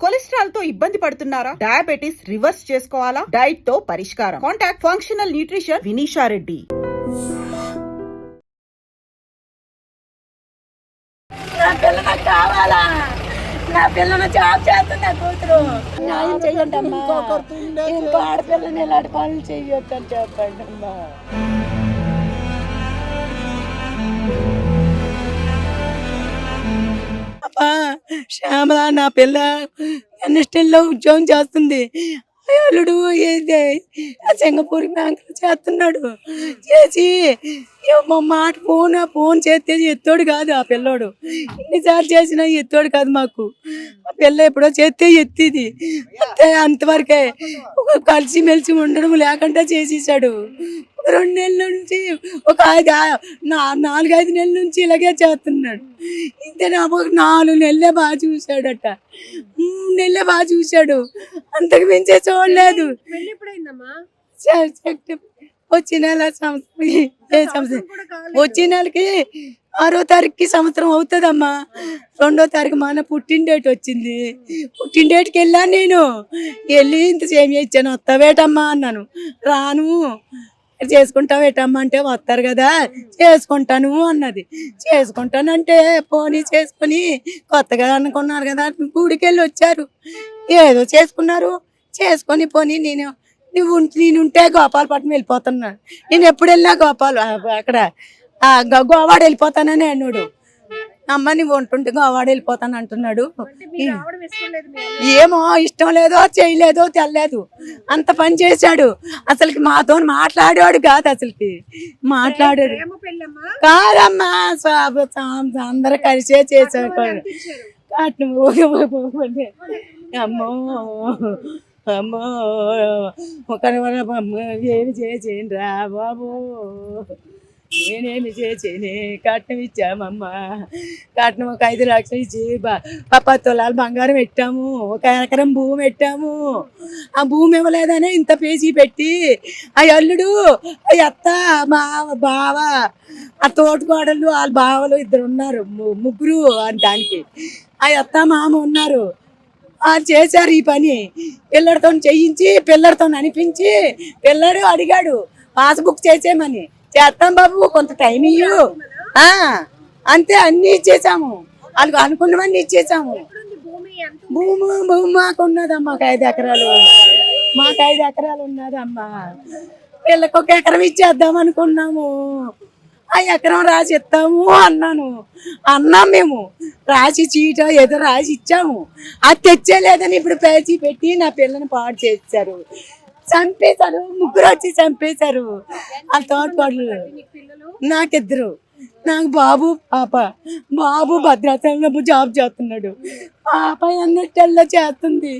Cholesterol తో ఇబ్బంది పడుతున్నారా? డయాబెటిస్ రివర్స్ చేసుకోవాలా? డైట్ తో పరిష్కారం. Contact functional nutrition Vinisha Reddy. నా పిల్ల నాకు కావాలా? నా పిల్లను జాబ్ చేస్తుంది నా కూతురు. న్యాయం చెయ్యండి అమ్మా. ఇంకో ఆడపిల్లని ఇలాంటి పనులు చెయ్యొద్దని చెప్పండి అమ్మా. శ్యామల నా పిల్ల ఎన్ఎస్టీలో ఉద్యోగం చేస్తుంది. అల్లుడు సింగపూర్ బ్యాంకులో చేస్తున్నాడు. చేసి మా మాట ఫోన్ చేస్తే ఎత్తోడు కాదు ఆ పిల్లోడు. ఎన్నిసార్లు చేసినా ఎత్తోడు కాదు. మాకు ఆ పిల్ల ఎప్పుడో చేస్తే ఎత్తిది అంతవరకే. కలిసి మెలిసి ఉండడం లేకుండా చేసేసాడు. 2 నెలల నుంచి ఒక 4-5 నెలల నుంచి ఇలాగే చేస్తున్నాడు. ఇంతే నా 4 నెలలే బాగా చూశాడట. 3 నెలలే బాగా చూశాడు. అంతకు మించే చూడలేదు. వచ్చే నెల వచ్చే నెలకి 6వ తారీఖుకి సంవత్సరం అవుతుందమ్మా. 2వ తారీఖు మన పుట్టిన డేట్ వచ్చింది. పుట్టిన డేట్కి వెళ్ళాను నేను. వెళ్ళి ఇంత సేమియా ఇచ్చాను. వస్తావేటమ్మా అన్నాను. రాను. చేసుకుంటావేటమ్మా అంటే వస్తారు కదా చేసుకుంటాను అన్నది. చేసుకుంటానంటే పోనీ చేసుకొని కొత్తగా అనుకున్నారు కదా గుడికి వెళ్ళి వచ్చారు. ఏదో చేసుకున్నారు. చేసుకొని పోనీ నేనుంటే గోపాలపట్నం వెళ్ళిపోతున్నాను. నేను ఎప్పుడు వెళ్ళినా అక్కడ గోవాడ వెళ్ళిపోతానని అన్నాడు. అమ్మ నువ్వు ఉంటుంటే గోవాడ వెళ్ళిపోతాను అంటున్నాడు. ఏమో ఇష్టం లేదో చేయలేదో తెల్లలేదు. అంత పని చేశాడు. అసలుకి మాతో మాట్లాడాడు కాదు. అసలుకి మాట్లాడాడు కాదమ్మా. అందరు కలిసే చేశాడు. అమ్మో అమ్మో ఒక ఏమి చేసేయండి రా బాబు. నేనేమి చేసేనే కట్నం ఇచ్చామమ్మా. కట్నం ఒక 5 లక్షలు ఇచ్చి 10 తులాలు బంగారం పెట్టాము. 1 ఎకరం భూమి పెట్టాము. ఆ భూమి ఇవ్వలేదని ఇంత పేజీ పెట్టి ఆ అల్లుడు ఆ అత్త మా బావ ఆ తోటకోడళ్ళు వాళ్ళ బావలు 2 ఉన్నారు. 3 దానికి ఆ అత్త మామ ఉన్నారు. వాళ్ళు చేశారు ఈ పని. పిల్లడితో చేయించి పిల్లడితో అనిపించి పిల్లడు అడిగాడు పాస్బుక్ చేసేయమని. చేస్తాం బాబు కొంత టైం ఇయ్యు అంతే. అన్ని ఇచ్చేసాము. వాళ్ళకి అనుకున్నవన్నీ ఇచ్చేసాము. భూమి మాకు ఉన్నదమ్మా. 5 ఎకరాలు. మాకు 5 ఎకరాలు ఉన్నదమ్మా. వీళ్ళకి 1 ఎకరం ఇచ్చేద్దాం అనుకున్నాము. ఆ ఎకరం రాసి ఇస్తాము అన్నాం మేము. రాసి చీట ఏదో రాసి ఇచ్చాము. అది తెచ్చేలేదని ఇప్పుడు పేచీ పెట్టి నా పిల్లని పాడు చేశారు. చంపేశారు. 3 వచ్చి చంపేశారు. ఆ తోటకోడలు. నాకు 2. నాకు బాబు పాప. బాబు భద్రాచలంలో జాబ్ చేస్తున్నాడు. పాప ఎన్ఎస్టీలో చేస్తుంది.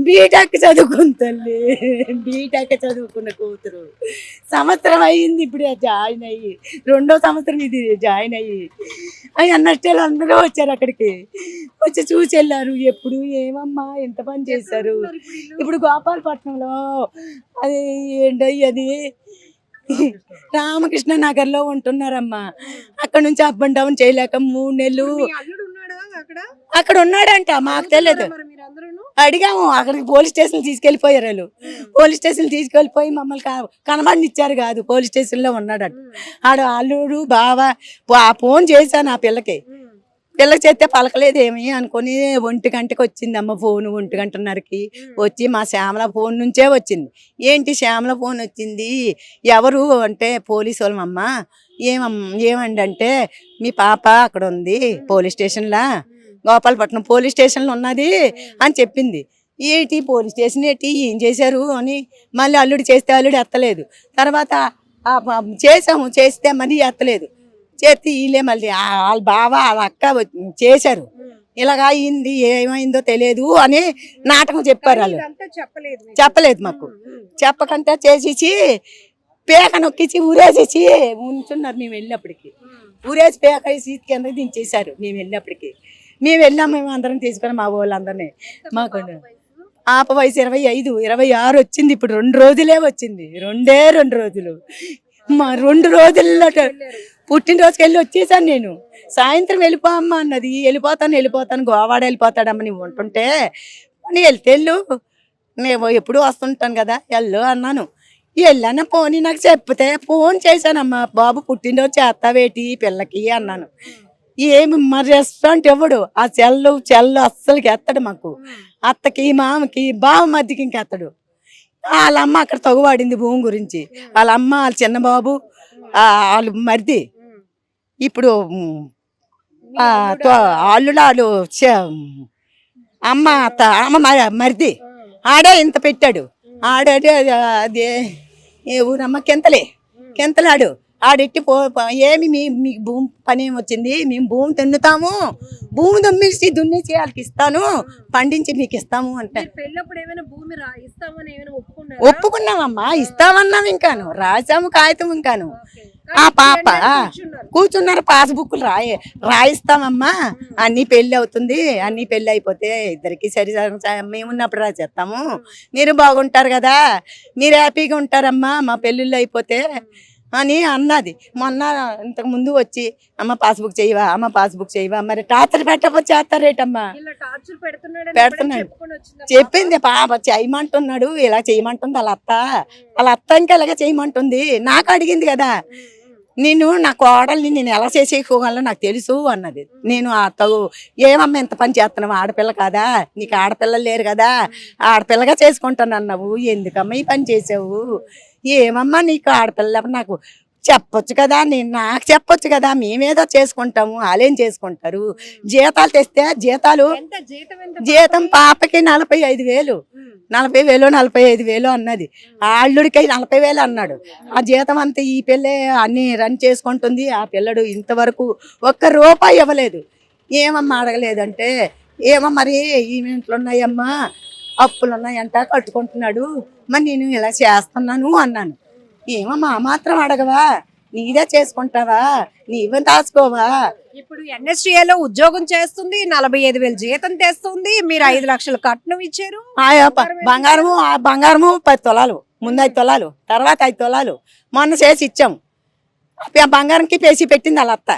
బీటెక్ చదువుకుంది తల్లి. బీటెక్ చదువుకున్న కూతురు. సంవత్సరం అయ్యింది ఇప్పుడు జాయిన్ అయ్యి. 2వ సంవత్సరం ఇది జాయిన్ అయ్యి. ఆ ఎన్ఎస్టీలో అందరూ వచ్చారు అక్కడికి. వచ్చి చూసి వెళ్ళారు. ఎప్పుడు ఏమమ్మా ఎంత పని చేశారు. ఇప్పుడు గోపాలపట్నంలో అది ఏంటయ్యి అది రామకృష్ణ నగర్లో ఉంటున్నారమ్మా. అక్కడ నుంచి అప్ అండ్ డౌన్ చేయలేక 3 నెలలు అక్కడ ఉన్నాడంట. మాకు తెలియదు. అడిగాము. అక్కడికి పోలీస్ స్టేషన్ తీసుకెళ్ళిపోయారు వాళ్ళు. పోలీస్ స్టేషన్ తీసుకెళ్ళిపోయి మమ్మల్ని కనబడినిచ్చారు కాదు. పోలీస్ స్టేషన్లో ఉన్నాడట. ఆడు అల్లుడు బావ ఫోన్ చేశాను ఆ పిల్లకి చేస్తే పలకలేదు ఏమి అనుకుని 1 గంటకి వచ్చిందమ్మ ఫోన్. 1 గంటన్నరకి వచ్చి మా శ్యామల ఫోన్ నుంచే వచ్చింది. ఏంటి శ్యామల ఫోన్ వచ్చింది ఎవరు అంటే పోలీసు వాళ్ళమ్మ. ఏమండి అంటే మీ పాప అక్కడ ఉంది పోలీస్ స్టేషన్లో గోపాలపట్నం పోలీస్ స్టేషన్లో ఉన్నది అని చెప్పింది. ఏంటి పోలీస్ స్టేషన్ ఏంటి ఏం చేశారు అని మళ్ళీ అల్లుడు చేస్తే అల్లుడు ఎత్తలేదు. తర్వాత చేస్తే మళ్ళీ ఎత్తలేదు. చేతి వీళ్ళే మళ్ళీ వాళ్ళ బావ వాళ్ళ అక్క చేశారు. ఇలాగా అయింది ఏమైందో తెలియదు అని నాటకం చెప్పారు. వాళ్ళు చెప్పలేదు మాకు. చెప్పకంటే చేసేసి పేక నొక్కించి ఊరేసేసి ఉంచున్నారు. మేము వెళ్ళినప్పటికి ఊరేసి పేక వేసి కింద దించేశారు. మేము వెళ్ళాము. మేము అందరం తీసుకున్నాం మా వాళ్ళందరినీ. మాకు ఆప వయసు 25, 26 వచ్చింది. ఇప్పుడు 2 రోజులే వచ్చింది. 2 రోజులు. మా 2 రోజుల్లో పుట్టినరోజుకి వెళ్ళి వచ్చేసాను నేను. సాయంత్రం వెళ్ళిపో అమ్మ అన్నది. వెళ్ళిపోతాను గోవాడ వెళ్ళిపోతాడమ్మ నీవు ఉంటుంటే. పోనీ వెళ్తేళ్ళు నేను ఎప్పుడు వస్తుంటాను కదా వెళ్ళు అన్నాను. వెళ్ళాను. పోనీ నాకు చెప్తే ఫోన్ చేశానమ్మా, బాబు పుట్టినరోజు చేస్తావేటి పిల్లకి అన్నాను. ఏమి మరి రెస్టారెంట్ ఇవ్వడు. ఆ చెల్లు అస్సలకి ఎత్తడు మాకు. అత్తకి మామకి బావ మధ్యకి ఇంకెత్తడు. వాళ్ళ అమ్మ అక్కడ తగువాడింది భూమి గురించి. వాళ్ళ అమ్మ వాళ్ళ చిన్న బాబు వాళ్ళు మరిది ఇప్పుడు అల్లుడాలు అమ్మ మరిది ఆడే ఇంత పెట్టాడు. ఆడే అదే ఏ ఊరమ్మ కెంతలాడు ఆడెట్టి ఏమి మీకు భూమి పని ఏమి వచ్చింది, మేము భూమి తిన్నుతాము, భూమి దున్నేసి వాళ్ళకి ఇస్తాను, పండించి మీకు ఇస్తాము అంటే ఒప్పుకున్నామమ్మా. ఇస్తామన్నాం. ఇంకాను రాసాము కాగితం. ఇంకాను ఆ పాప కూర్చున్నారు. పాస్బుక్లు రాయిస్తామమ్మా, అన్ని పెళ్లి అవుతుంది, అన్ని పెళ్లి అయిపోతే ఇద్దరికి సరి మేమున్నప్పుడు రాసేస్తాము, మీరు బాగుంటారు కదా, మీరు హ్యాపీగా ఉంటారమ్మా మా పెళ్ళిళ్ళు అయిపోతే అని అన్నది. మొన్న ఇంతకు ముందు వచ్చి అమ్మ పాస్బుక్ చేయవా మరి టార్చర్ పెట్టకపోతే చేస్తారేటమ్మా పెడుతున్నాడు. చెప్పింది పాప చేయమంటున్నాడు, ఇలా చేయమంటుంది వాళ్ళ అత్త ఇంకా ఇలాగ చేయమంటుంది. నాకు అడిగింది కదా, నా కోడల్ని నేను ఎలా చేసేసుకోగలను నాకు తెలుసు అన్నది. నేను ఏమమ్మా ఎంత పని చేస్తున్నావు, ఆడపిల్ల కాదా, నీకు ఆడపిల్లలు లేరు కదా, ఆడపిల్లగా చేసుకుంటాను అన్నావు, ఎందుకమ్మా ఈ పని చేసావు, ఏమమ్మా నీకు ఆడపిల్ల నాకు చెప్పొచ్చు కదా, నాకు చెప్పొచ్చు కదా, మేమేదో చేసుకుంటాము వాళ్ళేం చేసుకుంటారు. జీతాలు తెస్తే జీతం పాపకి 45,000 45,000 అన్నది. ఆళ్ళుడికి 40,000 అన్నాడు. ఆ జీతం అంతా ఈ పిల్లే అన్ని రన్ చేసుకుంటుంది. ఆ పిల్లడు ఇంతవరకు ₹1 ఇవ్వలేదు. ఏమమ్మా అడగలేదంటే ఏమో మరి ఈవెంట్లు ఉన్నాయమ్మా, అప్పులు ఉన్నాయంట, కట్టుకుంటున్నాడు, మరి నేను ఇలా చేస్తున్నాను అన్నాను. ఏమమ్మా మాత్రం అడగవా, నీదే చేసుకుంటావా, నీవే దాచుకోవా. ఇప్పుడు NSTAలో ఉద్యోగం చేస్తుంది, 45,000 జీతం తెస్తుంది, మీరు 5 లక్షలు కట్నం ఇచ్చారు. బంగారము 10 తులాలు, ముందు 5 తులాలు, తర్వాత 5 తులాలు మొన్న చేసి ఇచ్చాము. ఆ బంగారంకి పేసి పెట్టింది వాళ్ళ అత్త.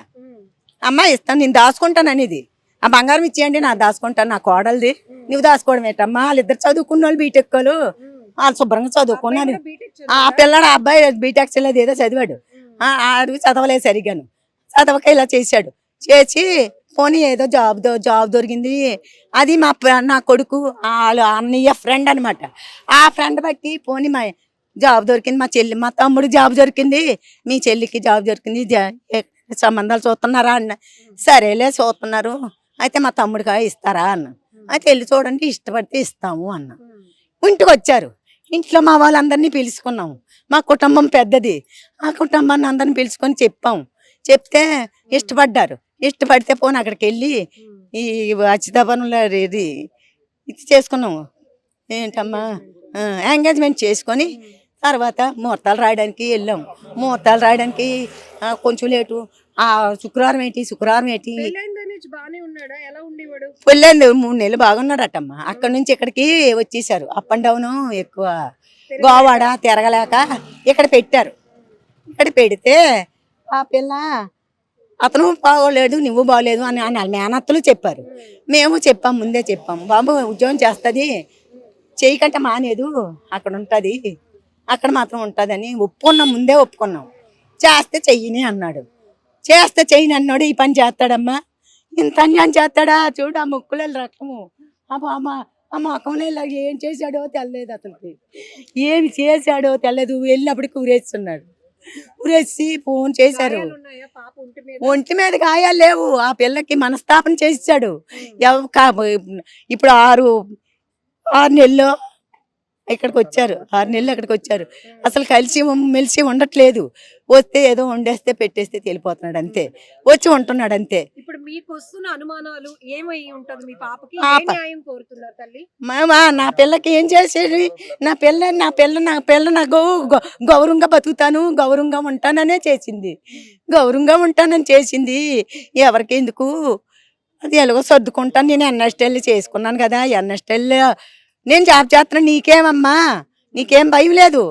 అమ్మ ఇస్తాను, నేను దాచుకుంటాను అనేది. ఆ బంగారం ఇచ్చేయండి, నా దాచుకుంటాను, నా కోడలిది, నువ్వు దాచుకోవడం ఏంటమ్మా, వాళ్ళిద్దరు చదువుకున్న వాళ్ళు బీటెక్లు, వాళ్ళు శుభ్రంగా చదువుకున్నారు. ఆ పిల్లడు ఆ అబ్బాయి బీటెక్ చెల్లెది ఏదో చదివాడు, ఆడికి చదవలేదు సరిగాను, చదవక ఇలా చేశాడు. చేసి పోనీ ఏదో జాబ్ దొరికింది. అది నా కొడుకు అన్నయ్య ఫ్రెండ్ అనమాట. ఆ ఫ్రెండ్ బట్టి పోనీ మా జాబ్ దొరికింది, మా తమ్ముడికి జాబ్ దొరికింది, మీ చెల్లికి జాబ్ దొరికింది, సంబంధాలు చూస్తున్నారా అన్న. సరేలే చూస్తున్నారు, అయితే మా తమ్ముడికి ఇస్తారా అన్న. అయితే వెళ్ళి చూడండి, ఇష్టపడితే ఇస్తాము అన్న. ఇంటికి వచ్చారు. ఇంట్లో మా వాళ్ళందరినీ పిలుచుకున్నాము. మా కుటుంబం పెద్దది. ఆ కుటుంబాన్ని అందరిని పిలుచుకొని చెప్తే ఇష్టపడ్డారు. ఇష్టపడితే పోనీ అక్కడికి వెళ్ళి ఈ అచితాపనంలో ఇది చేసుకున్నాము. ఏంటమ్మా ఎంగేజ్మెంట్ చేసుకొని తర్వాత ముహూర్తాలు రాయడానికి వెళ్ళాము. ముహూర్తాలు రాయడానికి కొంచెం లేటు. శుక్రవారం ఏంటి పెళ్ళైంది 3 నెలలు బాగున్నాడటమ్మా. అక్కడ నుంచి ఇక్కడికి వచ్చేసారు. అప్ అండ్ డౌన్ ఎక్కువ, గోవాడ తిరగలేక ఇక్కడ పెట్టారు. ఇక్కడ పెడితే ఆ పిల్ల అతను బాగోలేదు, నువ్వు బాగోలేదు అని మేనత్తలు చెప్పారు. మేము ముందే చెప్పాము, బాబు ఉద్యోగం చేస్తుంది, చేయకంటే మానేదు, అక్కడ ఉంటుంది, అక్కడ మాత్రం ఉంటుందని ముందే ఒప్పుకున్నాం. చేస్తే చెయ్యని అన్నాడు. చేస్తే చెయ్యని అన్నాడు. ఈ పని చేస్తాడమ్మా, ఇంత అన్యాయం చేస్తాడా చూడు, ఆ ముక్కుల రకము, ఆ ముఖంలో ఇలా ఏం చేశాడో తెలియదు, అతనికి ఏమి చేశాడో తెలియదు. వెళ్ళినప్పటికి ఊరేస్తున్నాడు. ఊరేసి ఫోన్ చేశారు. ఒంటి మీద గాయాలు లేవు. ఆ పిల్లకి మనస్తాపన చేసాడు. ఇప్పుడు 6 నెలలు ఇక్కడికి వచ్చారు. 6 నెలలు అక్కడికి వచ్చారు. అసలు కలిసి మెలిసి ఉండట్లేదు. వస్తే ఏదో వండేస్తే పెట్టేస్తే వెళ్ళిపోతున్నాడు అంతే, వచ్చి ఉంటున్నాడు అంతే. ఇప్పుడు మీకు వస్తున్న అనుమానాలు ఏమై ఉంటది, మీ పాపకి న్యాయం కోరుతున్నారు తల్లి? నా పిల్లకి ఏం చేసేది, నా పిల్ల నాకు గౌరవంగా బతుకుతాను, గౌరవంగా ఉంటాననే చేసింది, గౌరవంగా ఉంటానని చేసింది. ఎవరికి ఎందుకు, అది ఎలాగో సర్దుకుంటాను. నేను NSTL చేసుకున్నాను కదా, NSTL నేను జాబ్ చేస్తున్నాను, నీకేమమ్మా, నీకేం భయం లేదు,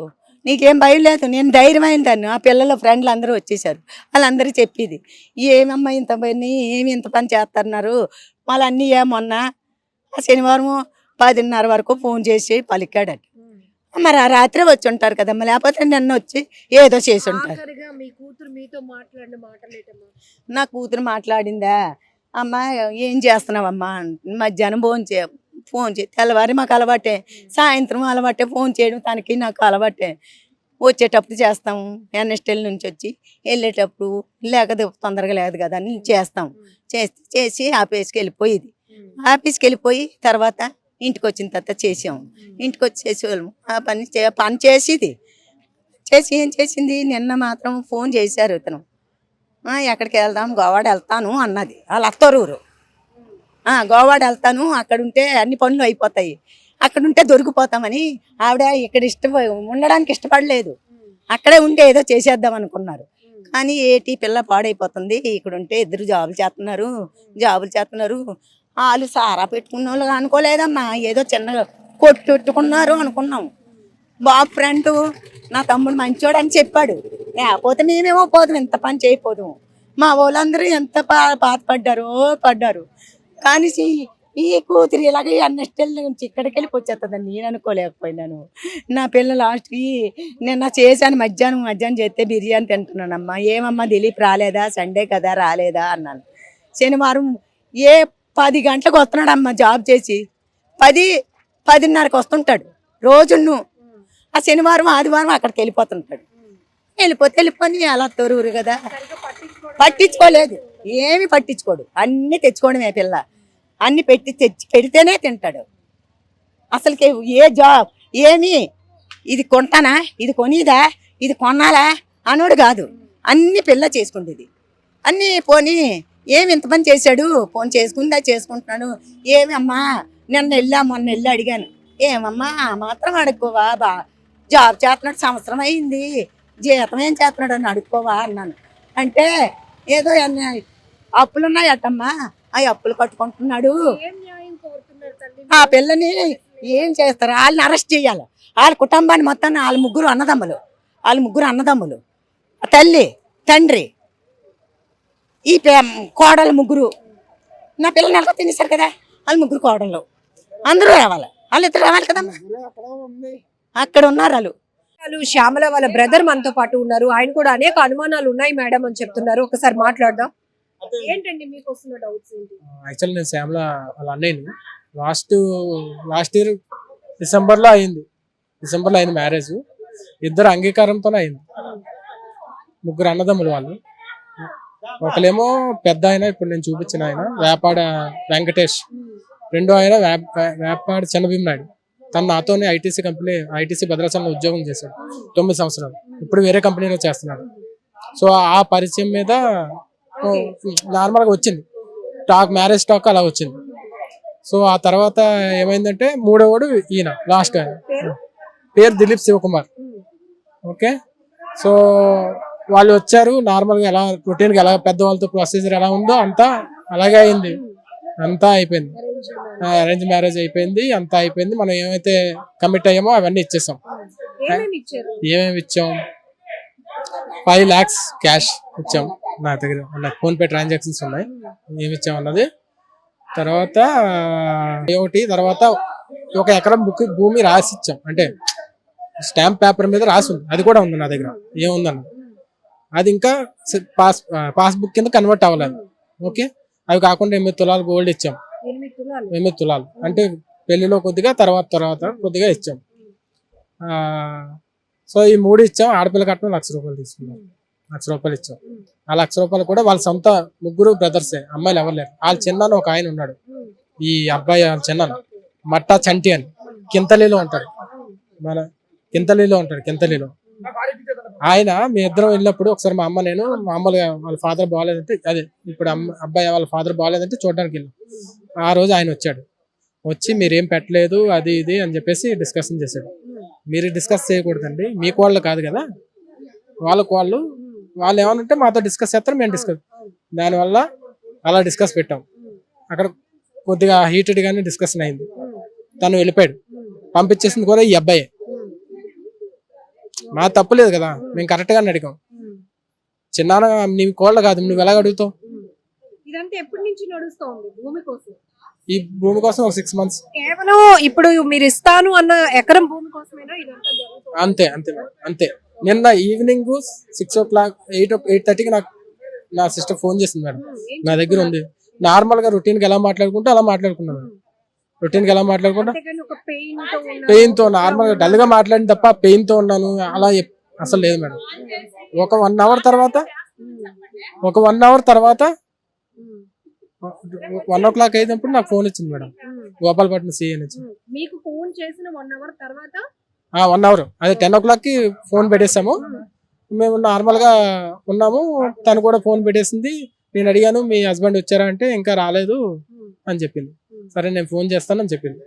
నీకేం భయం లేదు, నేను ధైర్యమైన దాన్ని. ఆ పిల్లల ఫ్రెండ్లు అందరూ వచ్చేసారు, వాళ్ళందరూ చెప్పేది ఏమమ్మా ఇంత పని, ఏమి ఇంత పని చేస్తున్నారు మళ్ళీ అన్నీ. మొన్న ఆ శనివారం 10:30 వరకు ఫోన్ చేసి పలికాడట. మరి ఆ రాత్రే వచ్చి ఉంటారు కదమ్మా, లేకపోతే నిన్న వచ్చి ఏదో చేసి ఉంటారు. మీ కూతురు మీతో మాట్లాడిన మాటలేటమ్మా? నా కూతురు మాట్లాడిందా, అమ్మ ఏం చేస్తున్నావమ్మా, మధ్యాహ్నం ఫోన్ చేయి. తెల్లవారి మాకు అలవాటే, సాయంత్రం అలవాటే ఫోన్ చేయడం, తనకి నాకు అలవాటే. వచ్చేటప్పుడు చేస్తాము, ఎన్ఎస్టెల్ నుంచి వచ్చి వెళ్ళేటప్పుడు లేకపోతే తొందరగా లేదు కదా అని చేస్తాం. చేసి ఆఫీస్కి వెళ్ళిపోయేది. ఆఫీస్కి వెళ్ళిపోయి తర్వాత ఇంటికి వచ్చిన తర్వాత చేసాము. ఇంటికి వచ్చి చేసేవాళ్ళము. ఆ పని చేసేది. ఏం చేసింది, నిన్న మాత్రం ఫోన్ చేశారు ఇతను, ఎక్కడికి వెళ్దాం, గోవాడ వెళ్తాను అన్నది. వాళ్ళ అత్తరూరు. గోవాడ వెళ్తాను, అక్కడ ఉంటే అన్ని పనులు అయిపోతాయి, అక్కడ ఉంటే దొరికిపోతామని. ఆవిడ ఇక్కడ ఉండడానికి ఇష్టపడలేదు, అక్కడే ఉంటే ఏదో చేసేద్దాం అనుకున్నారు. కానీ ఏటి పిల్ల పాడైపోతుంది, ఇక్కడ ఉంటే ఇద్దరు జాబులు చేస్తున్నారు. వాళ్ళు సారా పెట్టుకున్న వాళ్ళు అనుకోలేదమ్మా, ఏదో చిన్నగా కొట్టుకున్నారు అనుకున్నాం. బాబు ఫ్రెండ్ నా తమ్ముడు మంచోడు అని చెప్పాడు, లేకపోతే మేమేమో పోదాం, ఇంత పని చేయకపోదాం. మా వాళ్ళందరూ ఎంత పడ్డారు. కానీ ఈ కూతురు ఇలాగే అన్నస్టెల్ నుంచి ఇక్కడికి వెళ్ళి వచ్చేస్తుందని నేను అనుకోలేకపోయినాను. నా పిల్ల లాస్ట్కి నిన్న చేశాను, మధ్యాహ్నం చేస్తే బిర్యానీ తింటున్నానమ్మా. ఏమమ్మా దిలీప్ రాలేదా, సండే కదా రాలేదా అన్నాను. శనివారం 10 గంటలకు వస్తున్నాడమ్మా, జాబ్ చేసి 10:30కి వస్తుంటాడు రోజును. ఆ శనివారం ఆదివారం అక్కడికి వెళ్ళిపోతుంటాడు. వెళ్ళిపోని అలా తొరువురు కదా, పట్టించుకోలేదు, ఏమి పట్టించుకోడు. అన్నీ తెచ్చుకోవడమే పిల్ల, అన్ని పెడితేనే తింటాడు. అసలుకి ఏ జాబ్ ఏమి ఇది కొంటానా, ఇది కొనిదా, ఇది కొనాలా అనోడు కాదు. అన్ని పిల్ల చేసుకుంటుంది. అన్నీ పోనీ ఏమి ఇంత పని చేశాడు, ఫోన్ చేసుకుంటున్నాడు. ఏమి అమ్మా మొన్న వెళ్ళి అడిగాను, ఏమమ్మా మాత్రం అడుక్కోవా, జాబ్ చేస్తున్నాడు, సంవత్సరం అయింది, జీతం ఏం చేస్తున్నాడు అని అడుక్కోవా అన్నాను. అంటే ఏదో అప్పులు ఉన్నాయటమ్మా, ఆ అప్పులు కట్టుకుంటున్నాడు. ఆ పిల్లని ఏం చేస్తారు, వాళ్ళని అరెస్ట్ చేయాలి. వాళ్ళ కుటుంబాన్ని మొత్తాన్ని, వాళ్ళ ముగ్గురు అన్నదమ్ములు, తల్లి తండ్రి, ఈ కోడలు ముగ్గురు. నా పిల్లలు ఎలా తినేశారు కదా, వాళ్ళు ముగ్గురు కోడళ్ళు అందరూ రావాలి, వాళ్ళు ఇద్దరు రావాలి కదమ్మా. అక్కడ ఉన్నారు వాళ్ళు. శ్యామల వాళ్ళ బ్రదర్ మనతో పాటు ఉన్నారు. ఆయన కూడా అనేక అనుమానాలు ఉన్నాయి మేడం అని చెప్తున్నారు. ఒకసారి మాట్లాడదాం. ఏంటండి మీకు వస్తున్న డౌట్స్ ఏంటి? యాక్చువల్లీ నేను శ్యామల వాళ్ళ అన్నయ్యని. లాస్ట్ ఇయర్ డిసెంబర్లో అయింది మ్యారేజ్. ఇద్దరు అంగీకారంతోనే అయింది. ముగ్గురు అన్నదమ్ములు వాళ్ళు. ఒకలేమో పెద్ద ఆయన, ఇప్పుడు నేను చూపించిన ఆయన వేపాడ వెంకటేష్. రెండో ఆయన వేపాడ చిన్నభీమ్ నాయుడు. తను నాతోనే ఐటీసీ భద్రాచలంలో ఉద్యోగం చేశాడు 9 సంవత్సరాలు. ఇప్పుడు వేరే కంపెనీలో చేస్తున్నాడు. సో ఆ పరిచయం మీద నార్మల్గా వచ్చింది మ్యారేజ్ టాక్ అలా వచ్చింది. సో ఆ తర్వాత ఏమైందంటే మూడోవాడు ఈయన లాస్ట్ పేరు దిలీప్ శివకుమార్. ఓకే, సో వాళ్ళు వచ్చారు. నార్మల్గా ఎలా రొటీన్గా ఎలా పెద్దవాళ్ళతో ప్రొసీజర్ ఎలా ఉందో అంతా అలాగే అయింది. అంతా అయిపోయింది, అరేంజ్ మ్యారేజ్ అయిపోయింది, అంతా అయిపోయింది. మనం ఏమైతే కమిట్ అయ్యామో అవన్నీ ఇచ్చేసాం. ఏమేమి ఇచ్చాం, 5 lakhs క్యాష్ ఇచ్చాం. నా దగ్గర ఫోన్ పే ట్రాన్సాక్షన్స్ ఉన్నాయి. ఏమి ఇచ్చాం అన్నది తర్వాత తర్వాత 1 ఎకరం భూమి రాసి ఇచ్చాం. అంటే స్టాంప్ పేపర్ మీద రాసి ఉంది, అది కూడా ఉంది నా దగ్గర. ఏముందన్న అది ఇంకా పాస్బుక్ కింద కన్వర్ట్ అవ్వలేదు. ఓకే, అవి కాకుండా 8 తులాలు గోల్డ్ ఇచ్చాం. 8 తులాలు అంటే పెళ్లిలో కొద్దిగా తర్వాత కొద్దిగా ఇచ్చాం. సో ఈ 3 ఇచ్చాం. ఆడపిల్ల కట్నం 1 లక్ష రూపాయలు తీసుకున్నాం. 1 లక్ష రూపాయలు ఇచ్చాం. ఆ 1 లక్ష రూపాయలు కూడా వాళ్ళ సొంత ముగ్గురు బ్రదర్సే, అమ్మాయిలు ఎవరు లేరు. వాళ్ళ చిన్న ఒక ఆయన ఉన్నాడు, ఈ అబ్బాయి వాళ్ళ చిన్న మట్టా చంటి అని కింతలీలో ఉంటాడు. కింతలీలో ఆయన మీ ఇద్దరం వెళ్ళినప్పుడు ఒకసారి మా అమ్మ నేను మామూలుగా వాళ్ళ ఫాదర్ బాగాలేదంటే, అదే ఇప్పుడు అబ్బాయి వాళ్ళ ఫాదర్ బాగాలేదంటే చూడడానికి వెళ్ళాం. ఆ రోజు ఆయన వచ్చి మీరేం పెట్టలేదు అది ఇది అని చెప్పేసి డిస్కషన్ చేశాడు. మీరు డిస్కస్ చేయకూడదండి, మీకు వాళ్ళు కాదు కదా, వాళ్ళు ఏమనంటే మాతో డిస్కస్ చేస్తారు, మేము డిస్కస్. దానివల్ల అలా డిస్కస్ పెట్టాం. అక్కడ కొద్దిగా హీటెడ్ గానే డిస్కషన్ అయింది. తను వెళ్ళిపోయాడు. పంపించేసింది కూడా ఈ అబ్బాయి. మా తప్పు లేదు కదా, మేము కరెక్ట్ గానే అడిగాం. చిన్నాన్న నీ కోళ్ళ కాదు, నువ్వు ఎలా అడుగుతావు? ఇదంతా ఎప్పటి నుంచి నడుస్తోంది భూమి కోసం? ఈ భూమి కోసం ఒక 6 months. కేవలం ఇప్పుడు మీరు ఇస్తాను అన్న ఎకరం భూమి కోసమేనా ఇదంతా జరుగుతుంది? అంతే అంతే మేడం, అంతే. నిన్న ఈవినింగ్ 6 o'clock 8:30కి నాకు నా సిస్టర్ ఫోన్ చేసింది మేడం. నా దగ్గర ఉంది. నార్మల్ గా రొటీన్ గా ఎలా మాట్లాడుకుంటే అలా మాట్లాడుకున్నాను. రొటీన్ గా ఎలా మాట్లాడుకుంటా అంతేగాని ఒక పెయిన్ తో నార్మల్ గా డల్ గా మాట్లాడిన తప్ప పెయిన్ తో ఉన్నాను అలా అసలు లేదు మేడం. ఒక 1 hour తర్వాత 1 o'clock అయినప్పుడు నాకు ఫోన్ వచ్చింది మేడం, గోపాలపట్నం సిఐ నుంచి. మీకు ఫోన్ చేసిన 1 hour తర్వాత 1 hour, అదే 10 o'clockకి ఫోన్ పెట్టేసాము. మేము నార్మల్ గా ఉన్నాము, తను కూడా ఫోన్ పెట్టేసింది. నేను అడిగాను మీ హస్బెండ్ వచ్చారా అంటే ఇంకా రాలేదు అని చెప్పింది. సరే నేను ఫోన్ చేస్తానని చెప్పింది.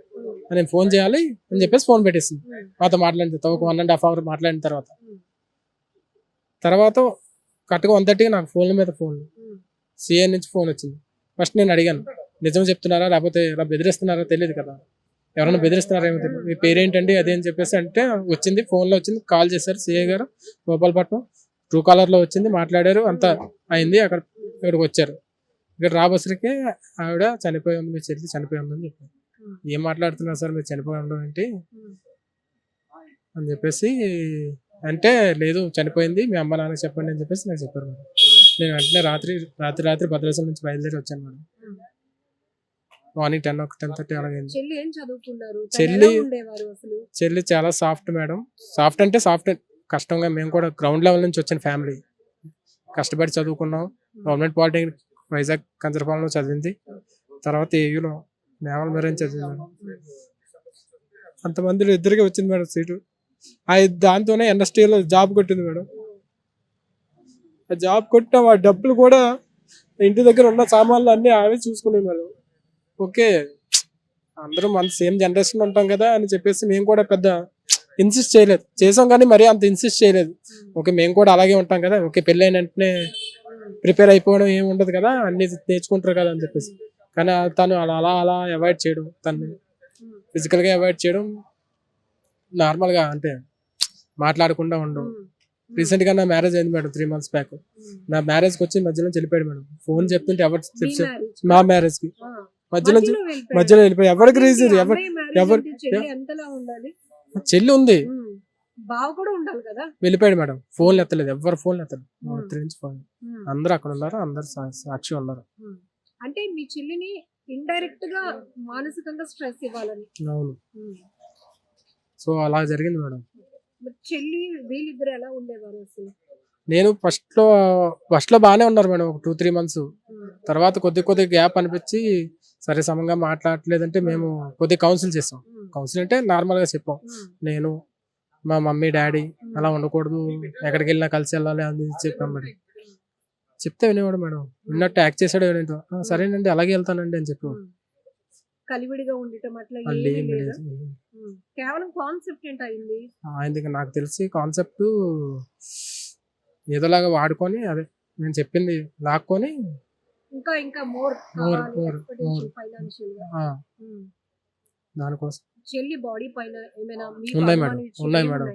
నేను ఫోన్ చేయాలి అని చెప్పేసి ఫోన్ పెట్టేసింది. మాతో మాట్లాడిన తర్వాత ఒక 1.5 hour మాట్లాడిన తర్వాత కరెక్ట్గా 1:30కి నాకు ఫోన్ మీద ఫోన్ సిఐ నుంచి ఫోన్ వచ్చింది. ఫస్ట్ నేను అడిగాను నిజం చెప్తున్నారా లేకపోతే ఇలా బెదిరిస్తున్నారా తెలియదు కదా, ఎవరైనా బెదిరిస్తున్నారా ఏమో తెలియదు, మీ పేరేంటండి అదే అని చెప్పేసి అంటే వచ్చింది, ఫోన్లో వచ్చింది, కాల్ చేశారు సిఐ గారు గోపాలపట్నం. ట్రూ కాలర్లో వచ్చింది, మాట్లాడారు, అంతా అయింది. ఇక్కడికి వచ్చారు. ఇక్కడ రాబోసరికి ఆవిడ చనిపోయి ఉంది, మీ చెల్లి చనిపోయి ఉందని చెప్పారు. ఏం మాట్లాడుతున్నారు సార్ మీరు చనిపోయి ఉండడం ఏంటి అని చెప్పేసి అంటే, లేదు చనిపోయింది మీ అమ్మ నాన్న చెప్పండి అని చెప్పేసి నాకు చెప్పారు మేడం. నేను వెంటనే రాత్రి భద్రాచలం నుంచి బయలుదేరి వచ్చాను మేడం. మార్నింగ్ 10:30 అలాగైంది. చెల్లి చాలా సాఫ్ట్ మేడం. సాఫ్ట్ అంటే సాఫ్ట్ కష్టంగా, మేము కూడా గ్రౌండ్ లెవెల్ నుంచి వచ్చిన ఫ్యామిలీ, కష్టపడి చదువుకున్నాం. గవర్నమెంట్ పాలిటెక్నిక్ వైజాగ్ కంచరపాలెంలో చదివింది, తర్వాత ఏయూలో నేవల్ మెరైన్ చదివింది మేడం. అంతమందిలో ఇద్దరికి వచ్చింది మేడం సీటు. దాంతోనే ఇండస్ట్రీలో జాబ్ కొట్టింది మేడం. ఆ జాబ్ కొట్టిన ఆ డబ్బులు కూడా ఇంటి దగ్గర ఉన్న సామాన్లు అన్ని ఆమె చూసుకునేది మేడం. ఓకే అందరూ మన సేమ్ జనరేషన్ ఉంటాం కదా అని చెప్పేసి మేము కూడా పెద్ద ఇన్సిస్ట్ చేయలేదు, చేసాం కానీ మరీ అంత ఇన్సిస్ట్ చేయలేదు. ఓకే మేము కూడా అలాగే ఉంటాం కదా, ఓకే పెళ్ళి అయిన వెంటనే ప్రిపేర్ అయిపోవడం ఏమి ఉండదు కదా, అన్ని నేర్చుకుంటారు కదా అని చెప్పేసి. కానీ తను అలా అవాయిడ్ చేయడం, తను ఫిజికల్గా అవాయిడ్ చేయడం, నార్మల్గా అంటే మాట్లాడకుండా ఉండడం. రీసెంట్ గా నా మ్యారేజ్ అయింది మేడం 3 months బ్యాక్. నా మ్యారేజ్కి వచ్చి మధ్యలో వెళ్ళిపోయాడు మేడం. ఫోన్ చెప్తుంటే ఎవరు మా మ్యారేజ్ కి మధ్యలో వెళ్ళిపోయి ఎవరికి రీజన్ ఎవరు చెల్లి ఉంది వెళ్ళిపోయాడు మేడం. ఫోన్లు ఎత్తలేదు, ఎవరు ఫోన్లు ఎత్తలేదు. 3 నుంచి ఫోన్ అందరూ అక్కడ ఉన్నారు, అందరు సాక్షి ఉన్నారు. అంటే మీ చెల్లిని ఇండైరెక్ట్ గా మానసికంగా స్ట్రెస్ ఇవ్వాలని. అవును, సో అలా జరిగింది మేడం. చెల్లి వీళ్ళిద్దరు ఎలా ఉండేవారు అసలు? నేను ఫస్ట్ లో బాగానే ఉన్నారు మేడం, ఒక 2-3 months. తర్వాత కొద్ది గ్యాప్ అనిపించి సరే సమంగా మాట్లాడలేదంటే మేము కొద్దిగా కౌన్సిల్ చేస్తాం. కౌన్సిల్ అంటే నార్మల్ గా చెప్పాం, నేను మా మమ్మీ డాడీ అలా ఉండకూడదు, ఎక్కడికి వెళ్ళినా కలిసి వెళ్ళాలి అని చెప్పాం మేడం. చెప్తే వినేవాడు మేడం, విన్నట్టు యాక్ట్ చేసాడు. సరేనండి అలాగే వెళ్తానండి అని చెప్పాడు. కలివిడిగా ఉండటం అట్లా కేవలం కాన్సెప్ట్ ఏంటయింది ఆయనకి? నాకు తెలిసి కాన్సెప్ట్ ఏదోలాగా వాడుకొని, అదే నేను చెప్పింది లాక్కొని ఇంకా మోర్ దానికోసం. చెల్లి బాడీ పైన ఏమైనా ఉన్నాయి మేడం.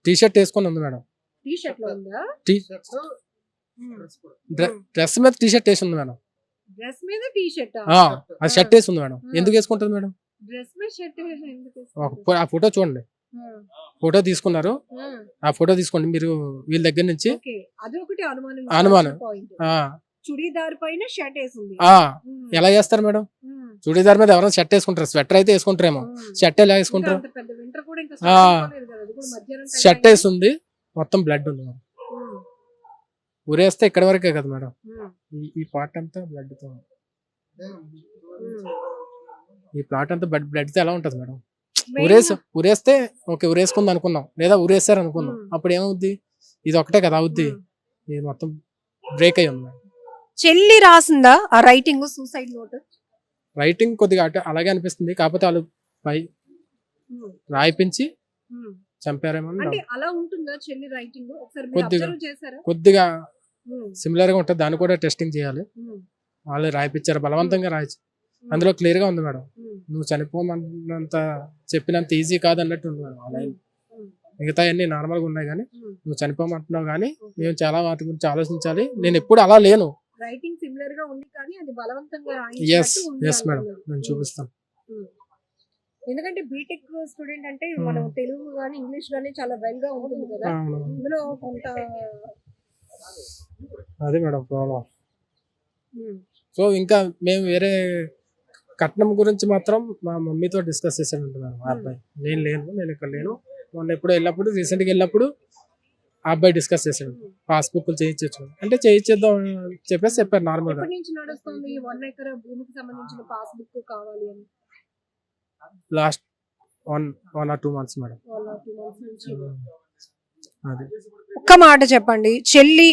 టీ-షర్ట్ వేసుకొని ఉంది మేడం. టీ-షర్ట్ లో ఉందా? డ్రెస్ మీద టీ-షర్ట్ వేసి ఉంది మేడం. డ్రెస్ మీద టీ-షర్ట్, అది షర్ట్ వేసి ఉంది మేడం. ఎందుకు వేసుకుంటుంది మేడం? డ్రెస్ మీద షర్ట్ ఎందుకు? ఆ ఫోటో చూడండి, ఫోటో తీసుకున్నారు, ఆ ఫోటో తీసుకోండి మీరు వీళ్ళ దగ్గర నుంచి. అదొకటి అనుమానం. చుడీదార్ పైన షర్ట్ వేసింది. ఎలా చేస్తారు మేడం? చుడీదార్ మీద ఎవరైనా షర్ట్ వేసుకుంటారు, స్వెటర్ అయితే వేసుకుంటారేమో, షర్ట్ ఎలా వేసుకుంటారు? షర్ట్ వేస్తుంది, మొత్తం బ్లడ్ ఉంది మేడం. ఉరేస్తే ఇక్కడ వరకే కదా మేడం, ఈ పార్ట్ అంతా బ్లడ్ తో, ఈ ప్లాట్ అంతా బ్లడ్ తో ఎలా ఉంటది మేడం? ఉరేస్తే ఓకే ఉరేసుకుంది అనుకున్నాం, లేదా ఉరేస్తారు అనుకున్నాం, అప్పుడు ఏమవుద్ది? ఇది ఒకటే కదా అవుద్ది, ఇది మొత్తం బ్రేక్ అయ్యి ఉంది. చెల్లి రాసిందా ఆ రైటింగ్, సూసైడ్ నోట్? రైటింగ్ కొద్దిగా అలాగే అనిపిస్తుంది, కాకపోతే వాళ్ళు రాయిపించి చంపారేమో. అలా ఉంటుందా చెల్లి రైటింగ్? ఒకసారి మీరు అబ్జర్వ్ చేశారా? కొద్దిగా సిమిలర్ గా ఉంటుంది, దాన్ని కూడా టెస్టింగ్ చేయాలి. వాళ్ళు రాయిపించారు, బలవంతంగా రాయించి. అందులో క్లియర్ గా ఉంది మేడం, నువ్వు చనిపోమన్నంత చెప్పినంత ఈజీ కాదు అన్నట్టు ఉంది మేడం. అలా మిగతా అన్ని నార్మల్గా ఉన్నాయి, కానీ నువ్వు చనిపోమంటున్నావు, కానీ మేము చాలా వాటి గురించి ఆలోచించాలి. నేను ఎప్పుడు అలా లేను. రైటింగ్ సిమిలర్ గా ఉంది కానీ అది బలవంతంగా ఎస్ మేడం, నేను చూపిస్తాను. ఎందుకంటే బీటెక్ స్టూడెంట్ అంటే మనం తెలుగు గానీ ఇంగ్లీష్ గానీ చాలా వెల్ గా ఉంటుంది కదా, ఇందులో కొంత అదే మేడం ప్రాబ్లం. సో ఇంకా మేము వేరే కట్నం గురించి మాత్రం మా మమ్మీతో డిస్కస్ చేసాను మేడం. ఆ అబ్బాయి నేను ఇక్కడ లేను. మొన్న ఎప్పుడు వెళ్ళినప్పుడు రీసెంట్గా వెళ్ళినప్పుడు ఆ అబ్బాయి డిస్కస్ చేసాడు, పాస్బుక్లు చేయించచ్చు అంటే చేయించేద్దాం చెప్పేసి చెప్పారు నార్మల్గా. ఎప్పటి నుంచి నడుస్తుంది 1 ఎకరా భూమికి సంబంధించిన పాస్బుక్ కావాలి అని? Last 1 or 2 months madam. 1 or 2 months నుంచి. అది ఒక్క మాట చెప్పండి, చెల్లి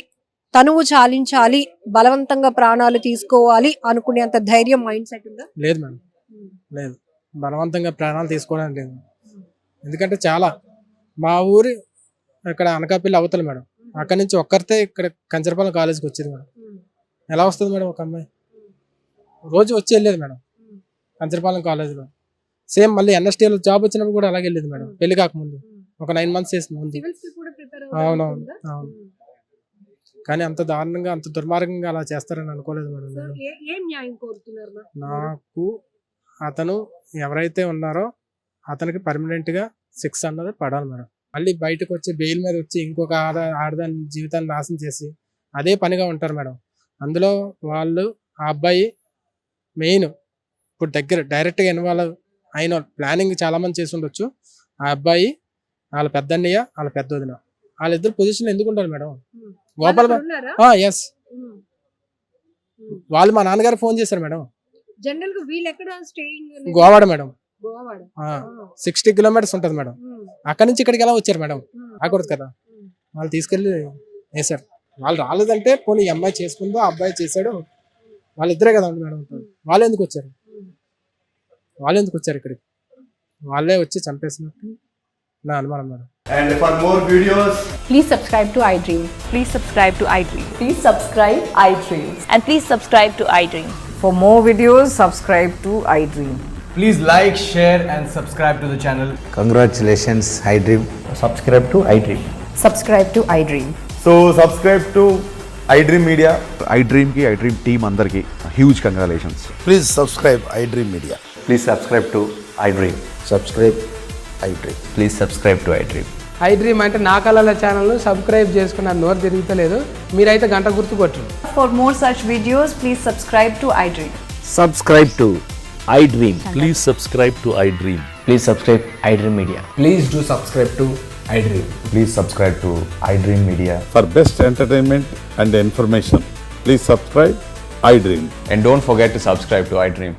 తనువు చాలించాలి, బలవంతంగా ప్రాణాలు తీసుకోవాలి అనుకునేంత ధైర్యం మైండ్ సెట్ ఉందా? లేదు మేడం, లేదు. బలవంతంగా ప్రాణాలు తీసుకోవడానికి లేదు. ఎందుకంటే చాలా మా ఊరి ఇక్కడ అనకాపల్లి అవతల మేడం, అక్కడి నుంచి ఒక్కరితే ఇక్కడ కంచరపాలెం కాలేజ్కి వచ్చేది మేడం. ఎలా వస్తుంది మేడం ఒక అమ్మాయి? రోజు వచ్చి వెళ్ళేది మేడం కంచరపాలెం కాలేజ్లో. సేమ్ మళ్ళీ ఎన్ఎస్టీలో జాబ్ వచ్చినప్పుడు కూడా అలాగే వెళ్ళేది మేడం, పెళ్లి కాకముందు ఒక 9 months చేసింది ముందు. అవునవును, అవును. కానీ అంత దారుణంగా అంత దుర్మార్గంగా అలా చేస్తారని అనుకోలేదు మేడం. ఏం న్యాయం కోరుతున్నారు? నాకు అతను ఎవరైతే ఉన్నారో అతనికి పర్మనెంట్ గా 6 అన్నది పడాలి మేడం. మళ్ళీ బయటకు వచ్చి బెయిల్ మీద వచ్చి ఇంకొక ఆడదాని జీవితాన్ని నాశనం చేసి అదే పనిగా ఉంటారు మేడం. అందులో వాళ్ళు ఆ అబ్బాయి మెయిన్ ఇప్పుడు డైరెక్ట్గా ఇన్వాల్వ్ అయిన ప్లానింగ్ చాలా మంది చేసి ఉండొచ్చు. ఆ అబ్బాయి వాళ్ళ పెద్దన్నయ్య వాళ్ళ పెద్ద వదిన వాళ్ళిద్దరు పొజిషన్ ఎందుకు ఉంటారు మేడం? గోపాల్ ఎస్, వాళ్ళు మా నాన్నగారు ఫోన్ చేశారు మేడం. జనరల్ గా వీళ్ళు ఎక్కడ staying? Govada madam. Govada 60 kilometers ఉంటుంది మేడం. అక్కడి నుంచి ఇక్కడికి ఎలా వచ్చారు మేడం? రాకూడదు కదా. వాళ్ళు తీసుకెళ్ళి వేశారు. వాళ్ళు రాలేదంటే పోనీ ఈ అమ్మాయి చేసుకుందో ఆ అబ్బాయి చేశాడు, వాళ్ళిద్దరే కదా మేడం ఉంటారు. వాళ్ళు ఎందుకు వచ్చారు ఇక్కడికి? వాళ్ళే వచ్చి చంపేసినట్టు నా అనుమానం madam. And for more videos, Please subscribe to iDream. Please subscribe to iDream. Please subscribe iDream. And please subscribe to iDream. For more videos, subscribe to iDream. please like, share and subscribe to the channel. Congratulations, iDream. Subscribe to iDream. Subscribe to iDream. So subscribe to iDream Media. iDream team andarki huge congratulations. Please subscribe iDream Media. Please subscribe to iDream. Subscribe iDream. Please subscribe to iDream. iDream అంటే నా కళల ఛానల్ను subscribe చేసుకున్న నోరు తిరుగుతలేదు, మీరైతే గంట గుర్తు కొట్టండి. For more such videos, please subscribe to iDream. Subscribe to iDream. Please subscribe to iDream. Please subscribe iDream Media. Please do subscribe to iDream. Please subscribe to iDream Media. For best entertainment and information, please subscribe iDream. And don't forget to subscribe to iDream.